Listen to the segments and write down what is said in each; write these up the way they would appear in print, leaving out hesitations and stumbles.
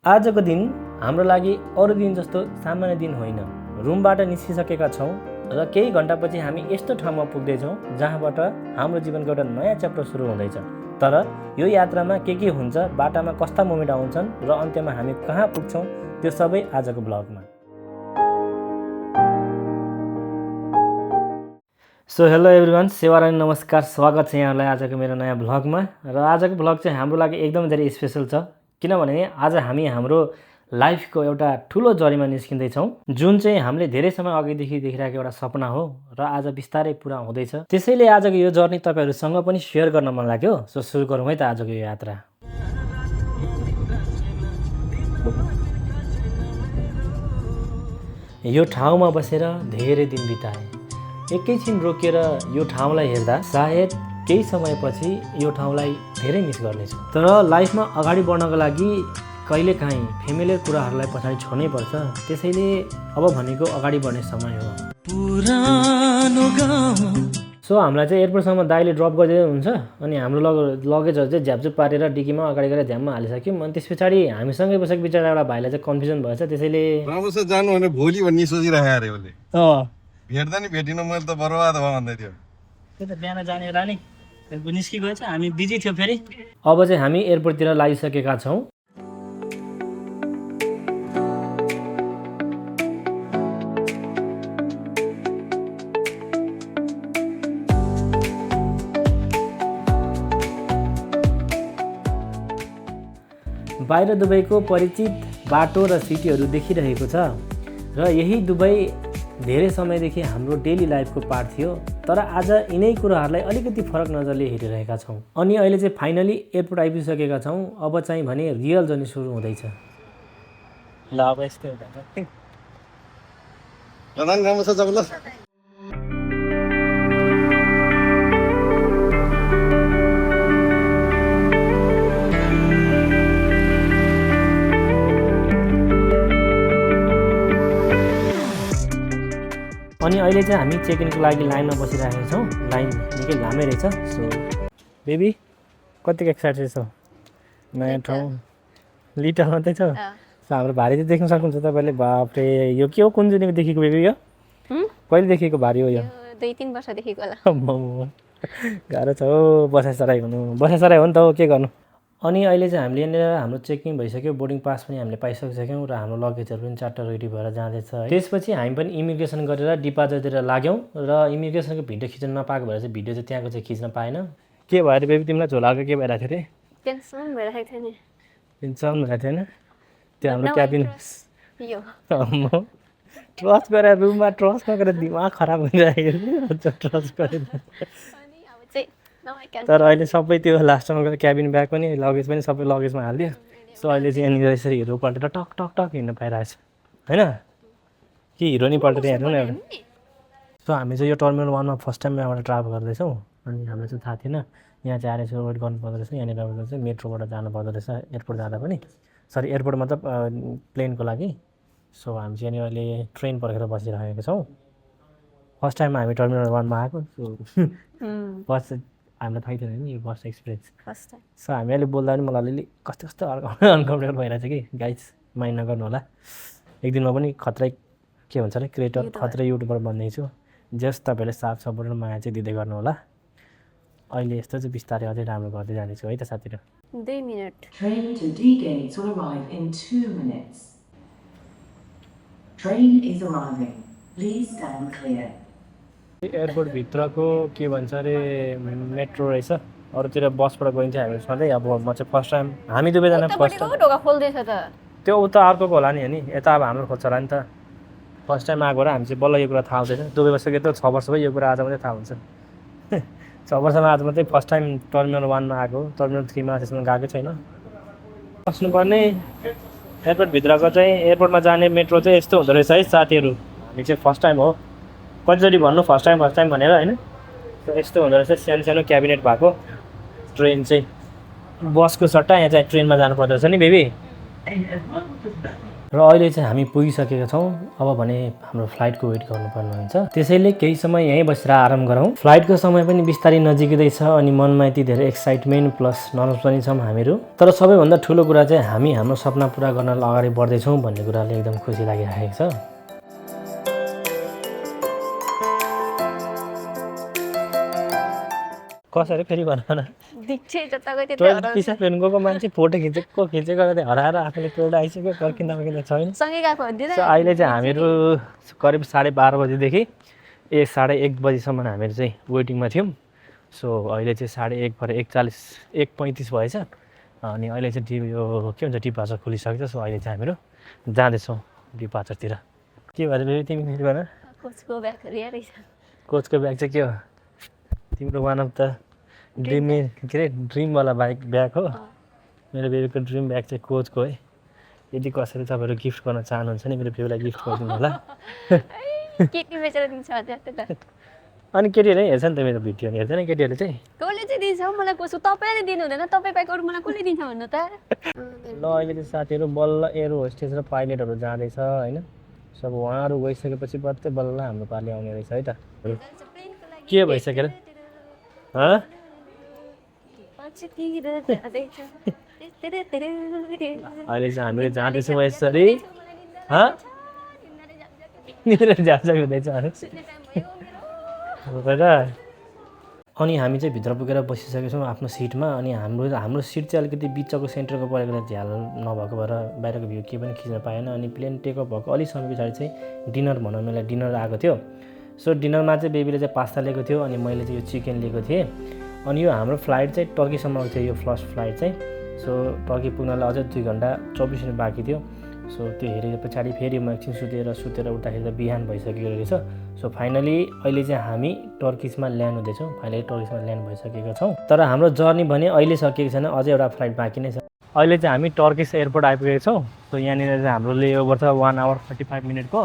आजको दिन हाम्रो लागि अरू दिन जस्तो सामान्य दिन होइन। रुमबाट निस्किसकेका छौँ र केही घन्टापछि हामी यस्तो ठाउँमा पुग्दैछौँ जहाँबाट हाम्रो जीवनको एउटा नयाँ च्याप्टर सुरु हुँदैछ। तर यो यात्रामा के हुन्छ, बाटामा कस्ता मोमेन्ट आउँछन् र अन्त्यमा हामी कहाँ पुग्छौँ, त्यो सबै आजको ब्लगमा। सो हेलो एभ्रिवान, सेवारानी नमस्कार, स्वागत छ यहाँहरूलाई आजको मेरो नयाँ ब्लगमा। र आजको ब्लग चाहिँ हाम्रो लागि एकदम धेरै स्पेसल छ, किनभने आज हामी हाम्रो लाइफको एउटा ठुलो जर्नीमा निस्किँदैछौँ, जुन चाहिँ हामीले धेरै समय अघिदेखि देखिरहेको एउटा सपना हो र आज बिस्तारै पुरा हुँदैछ। त्यसैले आजको यो जर्नी तपाईँहरूसँग पनि सेयर गर्न मन लाग्यो। सो सुरु गरौँ है त आजको यो यात्रा। यो ठाउँमा बसेर धेरै दिन बिताएँ। एकैछिन रोकेर यो ठाउँलाई हेर्दा सायद केही समयपछि यो ठाउँलाई धेरै मिस गर्नेछु। तर लाइफमा अगाडि बढ्नको लागि कहिलेकाहीँ फेमिलियर कुराहरूलाई पछाडि छोड्नै पर्छ। त्यसैले अब भनेको अगाडि बढ्ने समय हो। सो हामीलाई चाहिँ एयरपोर्टसम्म दाइले ड्रप गरिदिँदै हुन्छ, अनि हाम्रो लगेजहरू चाहिँ झ्यापझुप पारेर डिकीमा अगाडि गएर ध्यानमा हालिसक्यौँ। अनि त्यस पछाडि हामीसँगै बसेको बिचरा एउटा भाइलाई चाहिँ कन्फ्युजन भएछ। त्यसैले राम्रोसँग जानु भने भोलि भन्ने सोचिरहेको अरे उसले। भेट्दा नि भेटिनु, मैले त बर्बाद भयो भन्दै थियो। त्यही त बिहान जाने होला नि, निस्किगएछ, हामी बिजी थियो फेरि। अब चाहिँ हामी एयरपोर्टतिर लागिसकेका छौँ। बाहिर दुबईको परिचित बाटो र सिटीहरू देखिरहेको छ र यही दुबई धेरै समयदेखि हाम्रो डेली लाइफको पार्ट थियो। तर आज यिनै कुराहरूलाई अलिकति फरक नजरले हेरिरहेका छौँ। अनि अहिले चाहिँ फाइनली एयरपोर्ट आइपुगिसकेका छौँ। अब चाहिँ भने रियल जर्नी सुरु हुँदैछ। ल अब यस्तै हुन्छ। राम्रो छ जबल। अनि अहिले चाहिँ हामी चेक इनको लागि लाइनमा बसिरहेका छौँ। लाइन निकै लामै रहेछ। सो बेबी कतिको एक्साइटेड छौ? नयाँ ठाउँ लिटल मात्रै छ। सो हाम्रो भारी चाहिँ देख्न सक्नुहुन्छ तपाईँले। बापरे, यो के हो? कुन दिनको देखिको बेबी? यो कहिलेदेखिको भारी हो? यो 2-3 वर्षदेखिको होला। गाह्रो छ हो बसाइसराई हुनु। बसाइसराई हो नि त हो, के गर्नु। अनि अहिले चाहिँ हामीले यहाँनिर हाम्रो चेकिङ भइसक्यो, बोर्डिङ पास पनि हामीले पाइसकिसक्यौँ र हाम्रो लगेजहरू पनि चारवटा रेडी भएर जाँदैछ है। त्यसपछि हामी पनि इमिग्रेसन गरेर डिपार्चरतिर लाग्यौँ र इमिग्रेसनको भिडियो खिच्न नपाएको भएर चाहिँ भिडियो चाहिँ त्यहाँको चाहिँ खिच्न पाएन। के भयो बेबी, तिमीलाई झोलाको के भइरहेको थियो अरे? टेन्सन भइरहेको थियो नि। टेन्सन भइरहेको थियो होइन? त्यो हाम्रो क्याबिन यो ट्रस्ट गरेर रुममा ट्रस्ट नगरेर दिमाग खराब भइरहेको थियो। ट्रस्ट गरेर तर अहिले सबै त्यो लास्टमा गएर क्याबिन ब्याग पनि लगेज पनि सबै लगेजमा हालिदियो। सो अहिले चाहिँ यहाँनिर यसरी हिरो पल्टेर टक टक टक हिँड्न पाइरहेछ होइन? कि हिरो नि पल्टेर हेर्नु न एउटा। सो हामी चाहिँ यो टर्मिनल 1मा फर्स्ट टाइम यहाँबाट ट्राभल गर्दैछौँ। अनि हामीलाई चाहिँ थाहा थिएन यहाँ चाहिँ आएर चाहिँ वेट गर्नुपर्दो रहेछ। यहाँनिर चाहिँ मेट्रोबाट जानुपर्दो रहेछ एयरपोर्ट जाँदा पनि। सरी, एयरपोर्ट मतलब प्लेनको लागि। सो हामी चाहिँ यहाँनिर अहिले ट्रेन पर्खेर बसिरहेको छौँ। फर्स्ट टाइम हामी टर्मिनल 1मा आएको। सो बस हामीलाई थाहै थिएन नि यो बस एक्सपिरियन्स फर्स्ट टाइम। सो हामी अहिले बोल्दा पनि मलाई अलिअलि कस्तो कस्तो अनकम्फर्टेबल भइरहेछ कि गाइज, माइन्ड नगर्नु होला। एक दिनमा पनि खत्रै के भन्छ अरे क्रिएटर खत्रै युट्युबर बन्दैछु। जस्ट तपाईँहरूले साथ सपोर्ट र माया चाहिँ दिँदै गर्नु होला। अहिले यस्तो चाहिँ बिस्तारै अझै राम्रो गर्दै जानेछु है त साथीहरू। 2 minute. Train to D gate will arrive in 2 minutes. Train is arriving. Please stand clear. एयरपोर्टभित्रको के भन्छ अरे मेट्रो रहेछ। अरूतिर बसबाट गइन्छ हामी सधैँ। अब म चाहिँ फर्स्ट टाइम, हामी दुवैजना फर्स्ट टाइम। ढोका खोल्दैछ त। त्यो उता अर्कोको होला नि, अनि यता अब हाम्रो खोज्छ होला नि त। फर्स्ट टाइम आएको र हामी चाहिँ बल्ल यो कुरा थाहा हुँदैछ। दुबई बसेको त 6 वर्ष भयो, यो कुरा आज मात्रै थाहा हुन्छ। 6 वर्षमा आज मात्रै फर्स्ट टाइम टर्मिनल 1मा आएको। टर्मिनल 3मा त्यसमा गएको छैन। बस्नुपर्ने एयरपोर्टभित्रको चाहिँ एयरपोर्टमा जाने मेट्रो चाहिँ यस्तो हुँदो रहेछ है साथीहरू। हामी चाहिँ फर्स्ट टाइम हो, कतिचोटि भन्नु फर्स्ट टाइम भनेर होइन। यस्तो हुँदो रहेछ, सानो सानो क्याबिनेट भएको ट्रेन चाहिँ। बसको सट्टा यहाँ चाहिँ ट्रेनमा जानुपर्दो रहेछ नि बेबी। र अहिले चाहिँ हामी पुगिसकेका छौँ। अब भने हाम्रो फ्लाइटको वेट गर्नुपर्ने हुन्छ, त्यसैले केही समय यहीँ बसेर आराम गरौँ। फ्लाइटको समय पनि बिस्तारै नजिकै छ अनि मनमा यति धेरै एक्साइटमेन्ट प्लस नर्भस पनि छौँ हामीहरू। तर सबैभन्दा ठुलो कुरा चाहिँ हामी हाम्रो सपना पुरा गर्न अगाडि बढ्दैछौँ भन्ने कुराले एकदम खुसी लागिरहेको छ। कसरी फेरि भन न, दिक्षे जताको त्यतै टोइलेट पिसाब फेर्नु गएको मान्छे फोटो खिचेको हराएर आफूले टोइलेट आइसक्यो, फर्किँदा छैन। सँगै गएको हुन्थ्यो सो अहिले चाहिँ हामीहरू करिब 12:30 बजीदेखि 1:30 बजीसम्म हामीहरू चाहिँ वेटिङमा थियौँ। सो अहिले चाहिँ 1:30 भएर 1:35 भएछ अनि अहिले चाहिँ यो के भन्छ डिपार्चर खुलिसकेको छ। सो अहिले चाहिँ हामीहरू जाँदैछौँ डिपार्चरतिर। के भएर फेरि तिमी फेरि भन, कोचको ब्याग रहेछ। कोचको ब्याग चाहिँ के हो? तिम्रो वान अफ द ड्रिमवाला ब्याग हो। मेरो बेबीको ड्रिम ब्याग चाहिँ कोचको है। यदि कसैले तपाईँहरू गिफ्ट गर्न चाहनुहुन्छ नि मेरो बेबीलाई गिफ्ट गरिदिनु होला। केटी बेचेर दिन्छ त। अनि केटीहरूले हेर्छ नि त मेरो भिडियो हेर्दैन केटीहरूले चाहिँ। कसले चाहिँ दिन्छ हौ मलाई कोचको? तपाईँले दिनु हुँदैन, तपाईँ बाहेक अरू मलाई कसले दिन्छ भन्नु त? ल अहिले चाहिँ साथीहरू बल्ल एयर होस्टेस र पाइलटहरू जाँदैछ होइन। सब उहाँहरू गइसकेपछि मात्रै बल्ल हाम्रो पालि आउने रहेछ है त। के भइसक्यो र? अहिले चाहिँ हामीले जाँदैछौँ यसरी। झ्याप्झ्याप हुँदैछ अनि हामी चाहिँ भित्र पुगेर बसिसकेका छौँ आफ्नो सिटमा। अनि हाम्रो सिट चाहिँ अलिकति बिचको सेन्टरको परेकोले झ्याल नभएको भएर बाहिरको भ्यू केही पनि खिच्न पाएन। अनि प्लेन टेकअप भएको अलिक समय पछाडि चाहिँ डिनर भनौँ मलाई डिनर आएको थियो। सो डिनरमा चाहिँ बेबीले चाहिँ पास्ता लिएको थियो अनि मैले चाहिँ यो चिकन लिएको थिएँ। अनि यो हाम्रो फ्लाइट चाहिँ टर्कीसम्मको थियो यो फर्स्ट फ्लाइट चाहिँ। सो टर्की पुग्नलाई अझै 2 घन्टा 24 मिनट बाँकी थियो। सो त्यो हेरेर पछाडि फेरि म एकछिन सुतेर उठ्दाखेरि त बिहान भइसकेको रहेछ। सो फाइनली अहिले चाहिँ हामी टर्किसमा ल्यान्ड हुँदैछौँ। फाइनली टर्किसमा ल्यान्ड भइसकेका छौँ। तर हाम्रो जर्नी भने अहिले सकिएको छैन, अझै एउटा फ्लाइट बाँकी नै छ। अहिले चाहिँ हामी टर्किस एयरपोर्ट आइपुगेको छौँ। सो यहाँनिर चाहिँ हाम्रो लेओभर छ 1 आवर 45 मिनटको,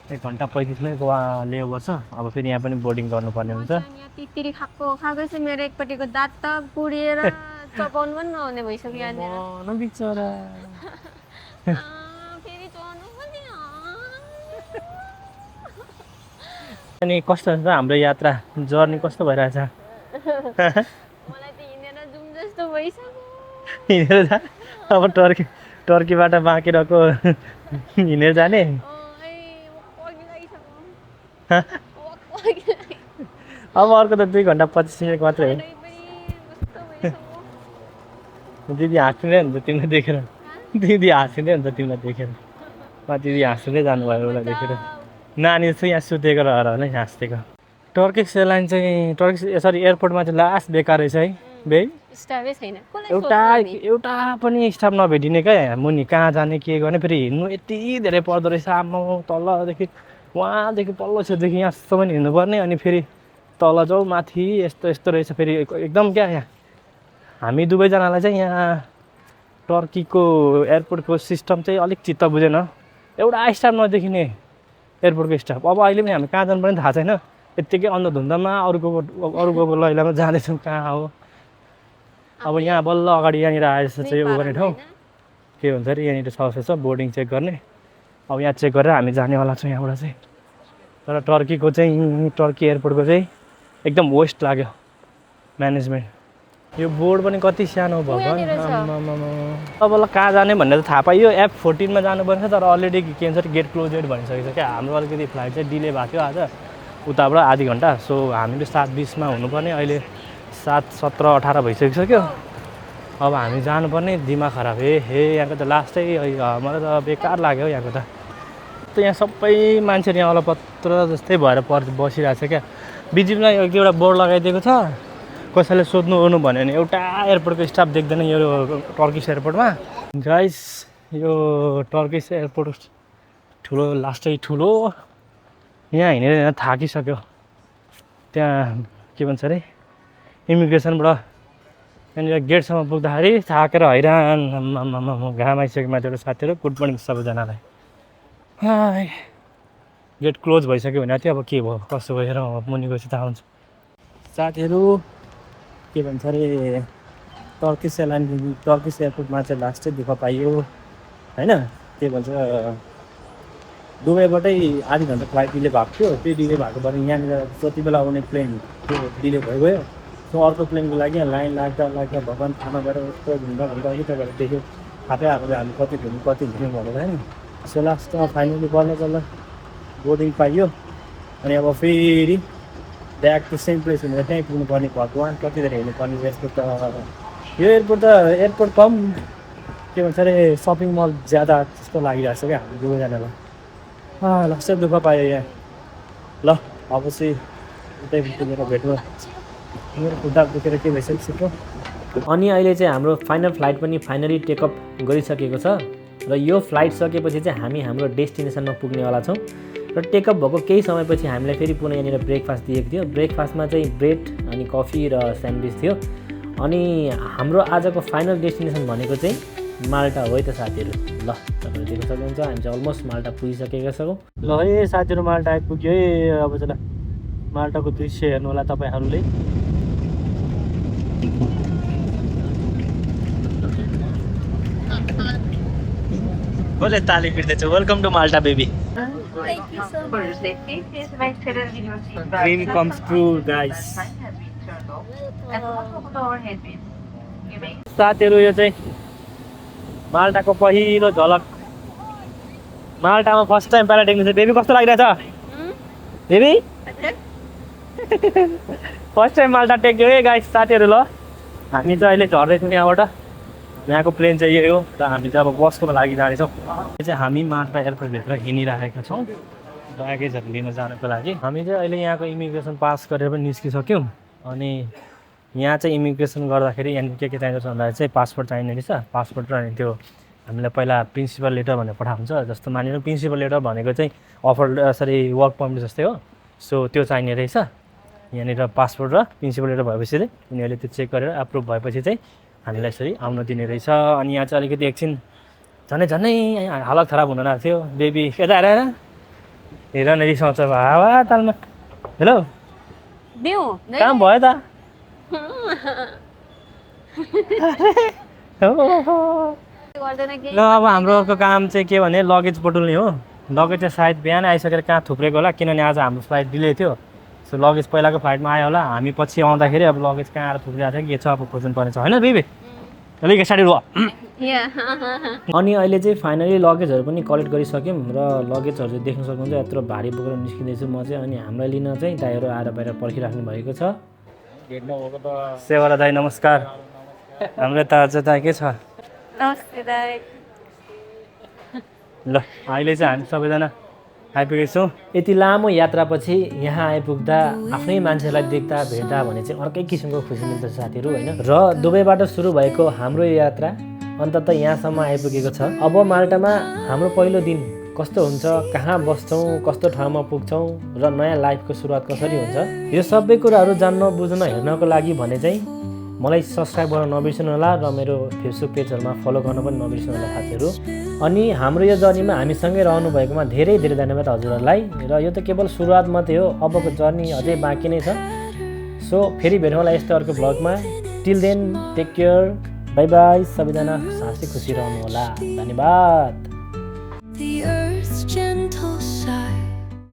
1 घन्टा 35 मिनटको लेओभर छ। अब फेरि यहाँ पनि बोर्डिङ गर्नुपर्ने हुन्छ। तित्री खाएको चाहिँ मेरो एकपट्टिको दाँत त पुडेर चपाउनु पनि नहुने भइसक्यो यहाँनिर। बिचरा अनि कस्तो छ हाम्रो यात्रा जर्नी कस्तो भइरहेछ? मलाई त हिँडेर जाउँ जस्तो भइसक्यो। हिँडेर जा अब टर्कीबाट बाँकिरहेको हिँडेर जाने। अब अर्को त 2 घन्टा 25 मिनट मात्रै हो। दिदी हाँस्ने हुन्छ तिमीलाई देखेर, दिदी हाँस्ने हुन्छ तिमीलाई देखेर। दिदी हाँस्दै जानुभयो उसलाई देखेर। नानी चाहिँ यहाँ सुतेको रहेर होला हाँस्देको। टर्किस एयरलाइन चाहिँ एयरपोर्टमा चाहिँ लास्ट बेकार रहेछ है बे। स्टाफै छैन, एउटा पनि स्टाफ नभेटिने क्या। मुनि कहाँ जाने के गर्ने, फेरि हिँड्नु यति धेरै पर्दो रहेछ। आम्मा तलदेखि वहाँदेखि पल्लो छेउदेखि यहाँसम्म हिँड्नुपर्ने। अनि फेरि तल जाउँ माथि यस्तो रहेछ। फेरि एकदम क्या यहाँ हामी दुवैजनालाई चाहिँ यहाँ टर्कीको एयरपोर्टको सिस्टम चाहिँ अलिक चित्त बुझेन। एउटा स्टाफ नदेखिने एयरपोर्टको स्टाफ। अब अहिले पनि हामी कहाँ जानुपर्ने थाहा छैन। यत्तिकै अन्धधुन्दामा अरूको लैलामा जाँदैछौँ कहाँ हो। अब यहाँ बल्ल अगाडि यहाँनिर आएछ चाहिँ यो गर्ने ठाउँ के भन्छ अरे, यहाँनिर छ बोर्डिङ चेक गर्ने। अब यहाँ चेक गरेर हामी जानेवाला छौँ यहाँबाट चाहिँ। तर टर्की एयरपोर्टको चाहिँ एकदम वेस्ट लाग्यो म्यानेजमेन्ट। यो बोर्ड पनि कति सानो भगवान्। अब कहाँ जाने भन्ने त थाहा पाइयो। F14 मा जानुपर्छ तर अलरेडी के भन्छ गेट क्लोजेड भनिसकेको छ क्या। हाम्रो अलिकति फ्लाइट चाहिँ डिले भएको थियो आज उताबाट आधी घन्टा। सो हामीले 7:20 मा हुनुपर्ने, अहिले 7:17-18 भइसकिसक्यो। अब हामी जानुपर्ने। दिमाग खराब हे यहाँको त लास्टै मलाई त बेकार लाग्यो यहाँको त। यहाँ सबै मान्छेहरू यहाँ अलपत्र जस्तै भएर बसिरहेको छ क्या। बिचमा एउटा बोर्ड लगाइदिएको छ, कसैले सोध्नु ओर्नु भन्यो भने एउटा एयरपोर्टको स्टाफ देख्दैन यो टर्किस एयरपोर्टमा। गाइस यो टर्किस एयरपोर्ट लास्टै ठुलो। यहाँ हिँडेर थाकिसक्यो। त्यहाँ के भन्छ अरे इमिग्रेसनबाट यहाँनिर गेटसम्म पुग्दाखेरि थाकेर हैरान घाम आइसक्यो माथिबाट। साथीहरू गुड मर्निङ सबैजनालाई। गेट क्लोज भइसक्यो भने चाहिँ अब के भयो कसो भएर मुनि गएपछि थाहा हुन्छ। साथीहरू के भन्छ अरे टर्किस एयरपोर्टमा चाहिँ लास्टै दुःख पाइयो। होइन के भन्छ दुबईबाटै आधी घन्टा फ्लाइट डिले भएको थियो, त्यो डिले भएकोबाट यहाँनिर जति बेला आउने प्लेन त्यो डिले भइगयो। सो अर्को प्लेनको लागि लाइन लाग्दा भगवान् थाहा गएर यस्तो घुम्दा अघि तपाईँहरू देख्यो थाहा आएको हामी कति घुम्यौँ भनेर होइन। सो लास्टमा फाइनली बल्ल बोर्डिङ पाइयो अनि अब फेरि ब्याक टु सेम प्लेस भनेर त्यहीँ पुग्नुपर्ने भगवान् कति धेरै हेर्नुपर्ने एयरपोर्ट यो एयरपोर्ट कम के भन्छ अरे सपिङ मल ज्यादा जस्तो लागिरहेको छ क्या हामी दुवैजनालाई। लास्ट दुःख पायो यहाँ। ल अब चाहिँ उतै पुगेर भेट्नु मेरो खुट्टा दुखेर के भइसकिसक्यो। अनि अहिले चाहिँ हाम्रो फाइनल फ्लाइट पनि फाइनली टेकअप गरिसकेको छ र यो फ्लाइट सकेपछि चाहिँ हामी हाम्रो डेस्टिनेसनमा पुग्नेवाला छौँ। र टेकअप भएको केही समयपछि हामीलाई फेरि पुनः यहाँनिर ब्रेकफास्ट दिएको थियो। ब्रेकफास्टमा चाहिँ ब्रेड अनि कफी र स्यान्डविच थियो। अनि हाम्रो आजको फाइनल डेस्टिनेसन भनेको चाहिँ माल्टा हो है त साथीहरू। ल तपाईँहरू देख्न सक्नुहुन्छ हामी चाहिँ अलमोस्ट माल्टा पुगिसकेका छौँ। ल है साथीहरू माल्टा आइपुग्यो है। अब चाहिँ माल्टाको दृश्य हेर्नु होला तपाईँहरूले। कसले ताली पिट्दैछ? Welcome to Malta baby. Dream comes true guys. साथीहरू यो चाहिँ माल्टाको पहिलो झलक। माल्टामा फर्स्ट टाइम प्याराग्लाइडिङ छ। बेबी कस्तो लागिरहेछ बेबी? फर्स्ट टाइम माल्टा टेक्यो है गाइस साथीहरू। ल हामी चाहिँ अहिले झर्दैछौँ यहाँबाट। यहाँको प्लेन चाहिँ यही हो र हामी चाहिँ अब बसको लागि जाँदैछौँ। यो चाहिँ हामी माल्टा एयरपोर्टभित्र हिँडिरहेका छौँ ब्यागेजहरू लिन जानको लागि। हामी चाहिँ अहिले यहाँको इमिग्रेसन पास गरेर पनि निस्किसक्यौँ। अनि यहाँ चाहिँ इमिग्रेसन गर्दाखेरि यहाँनिर के चाहिन्छ भन्दाखेरि चाहिँ पासपोर्ट चाहिने रहेछ। पासपोर्ट र अनि त्यो हामीलाई पहिला प्रिन्सिपल लेटर भनेर पठाउँछ। जस्तो मानिलिनु प्रिन्सिपल लेटर भनेको चाहिँ वर्क पर्मिट जस्तै हो। सो त्यो चाहिने रहेछ। यहाँनिर पासपोर्ट र प्रिन्सिपल लेटर भएपछि चाहिँ उनीहरूले त्यो चेक गरेर एप्रुभ भएपछि चाहिँ हामीलाई यसरी आउन दिने रहेछ। अनि यहाँ चाहिँ अलिकति एकछिन झन्डै हालत खराब हुन लागेको थियो। बेबी यता हेर हेर न रिसाउँछ हावा तालमा। हेलो काम भयो त? ल अब हाम्रो काम चाहिँ के भने लगेज बटुल्ने हो। लगेज चाहिँ सायद बिहान आइसकेर कहाँ थुप्रेको होला किनभने आज हाम्रो फ्लाइट डिले थियो। सो लगेज पहिलाको फ्लाइटमा आयो होला। हामी पछि आउँदाखेरि अब लगेज कहाँ आएर थुप्रिरहेको थियो के छ अब खोज्नु पर्ने छ होइन बेबी? अलिक स्टार्ट भयो। अनि अहिले चाहिँ फाइनली लगेजहरू पनि कलेक्ट गरिसक्यौँ र लगेजहरू चाहिँ देख्न सक्नुहुन्छ यत्रो भारी बोकेर निस्किँदैछु म चाहिँ। अनि हामीलाई लिन चाहिँ दाइहरू आएर बाहिर पर्खिराख्नु भएको छ। सेवारा दाई नमस्कार। हाम्रो त दाइ के छ? नमस्ते दाइ। ल अहिले चाहिँ हामी सबैजना आइपुगेको छौँ। यति लामो यात्रापछि यहाँ आइपुग्दा आफ्नै मान्छेलाई देख्दा भेट्दा भने चाहिँ अर्कै किसिमको खुसी मिल्छ साथीहरू होइन। र दुबईबाट सुरु भएको हाम्रो यो यात्रा अन्ततः यहाँसम्म आइपुगेको छ। अब माल्टामा हाम्रो पहिलो दिन कस्तो हुन्छ, कहाँ बस्छौँ, कस्तो ठाउँमा पुग्छौँ र नयाँ लाइफको सुरुवात कसरी हुन्छ, यो सबै कुराहरू जान्न बुझ्न हेर्नको लागि भने चाहिँ मलाई सब्सक्राइब गर्न नबिर्सनु होला र मेरो फेसबुक पेजहरूमा फलो गर्न पनि नबिर्सनु होला साथीहरू। अनि हाम्रो यो जर्नीमा हामीसँगै रहनु भएकोमा धेरै धेरै धन्यवाद हजुरहरूलाई। र यो त केवल सुरुवात मात्रै हो, अबको जर्नी अझै बाँकी नै छ। सो फेरि भेटौँ होला यस्तो अर्को भ्लगमा। Till then take care, bye bye. सबैजना हाँसी खुसी रहनु होला। धन्यवाद।